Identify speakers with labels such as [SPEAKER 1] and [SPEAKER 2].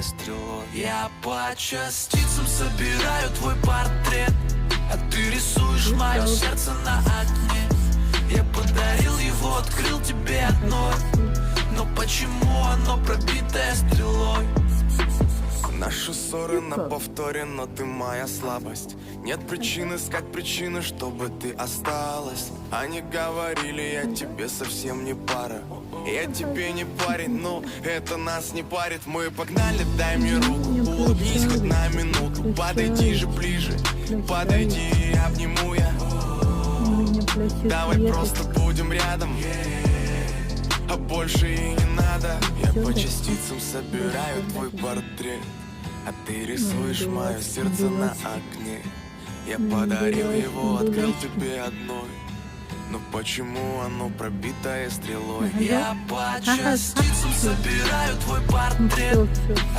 [SPEAKER 1] стрелой. Я по частицам собираю твой портрет, а ты рисуешь мое сердце на окне. Я подарил его, открыл тебе одной, но почему оно пробитое стрелой?
[SPEAKER 2] Наши ссоры на повторе, но ты моя слабость. Нет причин искать причины, чтобы ты осталась. Они говорили, я тебе совсем не пара. Я тебе не парень, но это нас не парит. Мы погнали, дай мне руку, улыбнись хоть на минуту. Подойди же ближе, подойди и обниму я. Давай просто будем рядом, а больше и не надо. Я по частицам собираю твой портрет, а ты рисуешь мое сердце на окне. Я подарил его, открыл тебе одной, но почему оно пробитое стрелой?
[SPEAKER 1] Я по частицам собираю твой портрет, а